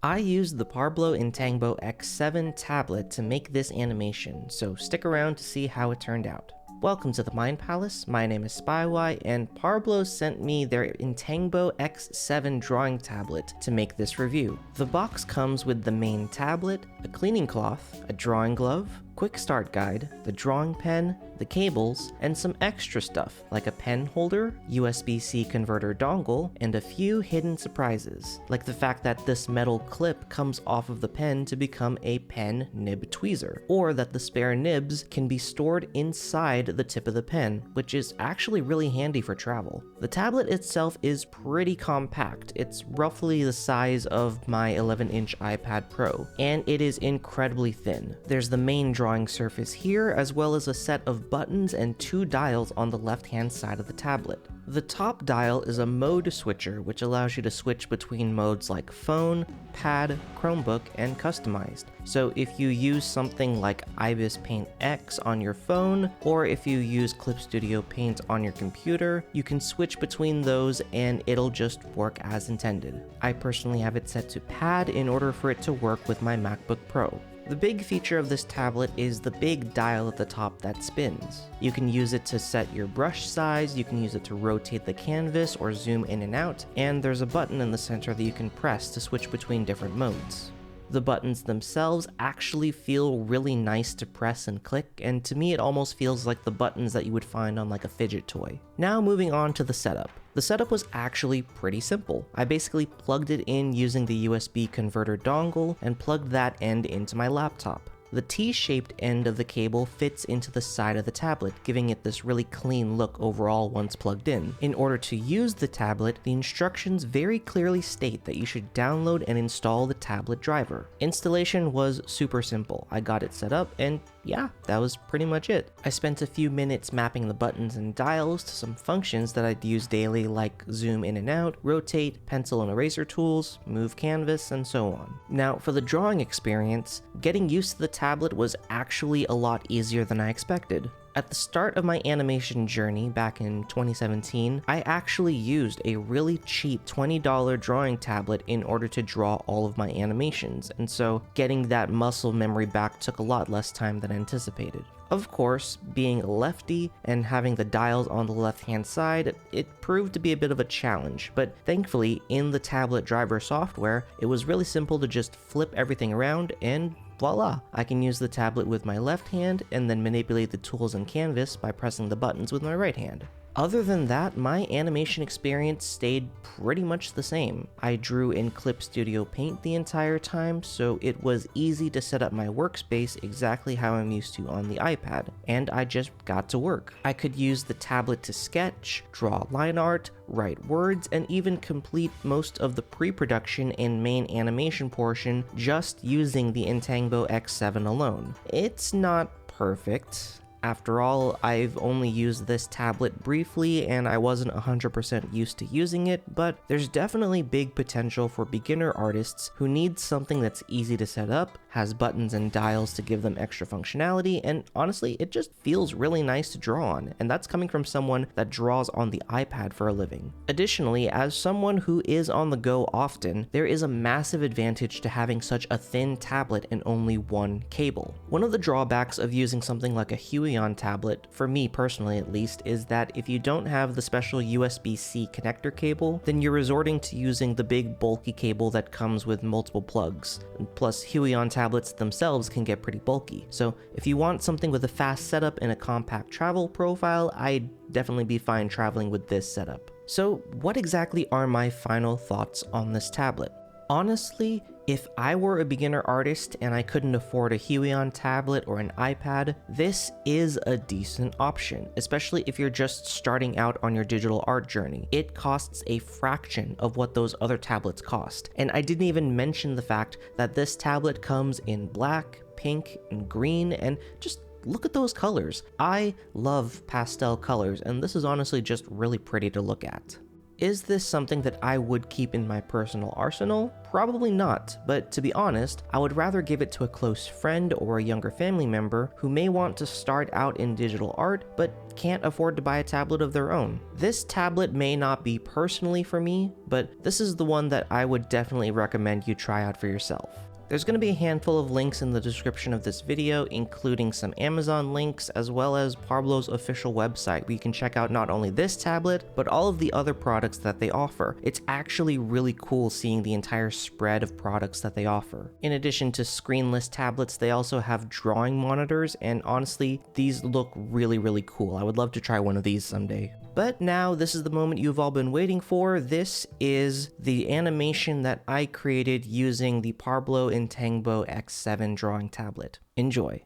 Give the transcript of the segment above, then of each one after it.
I used the Parblo Intangbo X7 tablet to make this animation, so stick around to see how it turned out. Welcome to the Mind Palace, my name is Spywi, and Parblo sent me their Intangbo X7 drawing tablet to make this review. The box comes with the main tablet, a cleaning cloth, a drawing glove, quick start guide, the drawing pen, the cables, and some extra stuff like a pen holder, USB-C converter dongle, and a few hidden surprises, like the fact that this metal clip comes off of the pen to become a pen nib tweezer, or that the spare nibs can be stored inside the tip of the pen, which is actually really handy for travel. The tablet itself is pretty compact. It's roughly the size of my 11-inch iPad Pro, and it is incredibly thin. There's the main drawing surface here, as well as a set of buttons and two dials on the left-hand side of the tablet. The top dial is a mode switcher, which allows you to switch between modes like phone, pad, Chromebook, and customized. So if you use something like Ibis Paint X on your phone, or if you use Clip Studio Paint on your computer, you can switch between those and it'll just work as intended. I personally have it set to pad in order for it to work with my MacBook Pro. The big feature of this tablet is the big dial at the top that spins. You can use it to set your brush size, you can use it to rotate the canvas or zoom in and out, and there's a button in the center that you can press to switch between different modes. The buttons themselves actually feel really nice to press and click, and to me it almost feels like the buttons that you would find on like a fidget toy. Now moving on to the setup. The setup was actually pretty simple. I basically plugged it in using the USB converter dongle and plugged that end into my laptop. The T-shaped end of the cable fits into the side of the tablet, giving it this really clean look overall once plugged in. In order to use the tablet, the instructions very clearly state that you should download and install the tablet driver. Installation was super simple. I got it set up and yeah, that was pretty much it. I spent a few minutes mapping the buttons and dials to some functions that I'd use daily, like zoom in and out, rotate, pencil and eraser tools, move canvas, and so on. Now, for the drawing experience, getting used to the tablet was actually a lot easier than I expected. At the start of my animation journey back in 2017, I actually used a really cheap $20 drawing tablet in order to draw all of my animations, and so getting that muscle memory back took a lot less time than anticipated. Of course, being a lefty and having the dials on the left-hand side, it proved to be a bit of a challenge, but thankfully in the tablet driver software, it was really simple to just flip everything around and voila! I can use the tablet with my left hand and then manipulate the tools and canvas by pressing the buttons with my right hand. Other than that, my animation experience stayed pretty much the same. I drew in Clip Studio Paint the entire time, so it was easy to set up my workspace exactly how I'm used to on the iPad, and I just got to work. I could use the tablet to sketch, draw line art, write words, and even complete most of the pre-production and main animation portion just using the Intangbo X7 alone. It's not perfect. After all, I've only used this tablet briefly and I wasn't 100% used to using it, but there's definitely big potential for beginner artists who need something that's easy to set up, has buttons and dials to give them extra functionality, and honestly, it just feels really nice to draw on, and that's coming from someone that draws on the iPad for a living. Additionally, as someone who is on the go often, there is a massive advantage to having such a thin tablet and only one cable. One of the drawbacks of using something like a Huion tablet, for me personally at least, is that if you don't have the special USB-C connector cable, then you're resorting to using the big bulky cable that comes with multiple plugs. Plus, Huion tablets themselves can get pretty bulky, so if you want something with a fast setup and a compact travel profile, I'd definitely be fine traveling with this setup. So what exactly are my final thoughts on this tablet? Honestly, if I were a beginner artist and I couldn't afford a Huion tablet or an iPad, this is a decent option, especially if you're just starting out on your digital art journey. It costs a fraction of what those other tablets cost. And I didn't even mention the fact that this tablet comes in black, pink, and green, and just look at those colors. I love pastel colors, and this is honestly just really pretty to look at. Is this something that I would keep in my personal arsenal? Probably not, but to be honest, I would rather give it to a close friend or a younger family member who may want to start out in digital art but can't afford to buy a tablet of their own. This tablet may not be personally for me, but this is the one that I would definitely recommend you try out for yourself. There's going to be a handful of links in the description of this video, including some Amazon links, as well as Parblo's official website, where you can check out not only this tablet, but all of the other products that they offer. It's actually really cool seeing the entire spread of products that they offer. In addition to screenless tablets, they also have drawing monitors, and honestly, these look really cool. I would love to try one of these someday. But now, this is the moment you've all been waiting for. This is the animation that I created using the Parblo Intangbo X7 drawing tablet. Enjoy.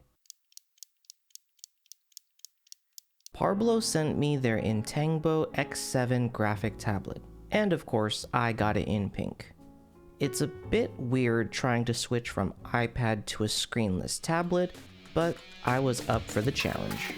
Parblo sent me their Intangbo X7 graphic tablet, and of course, I got it in pink. It's a bit weird trying to switch from iPad to a screenless tablet, but I was up for the challenge.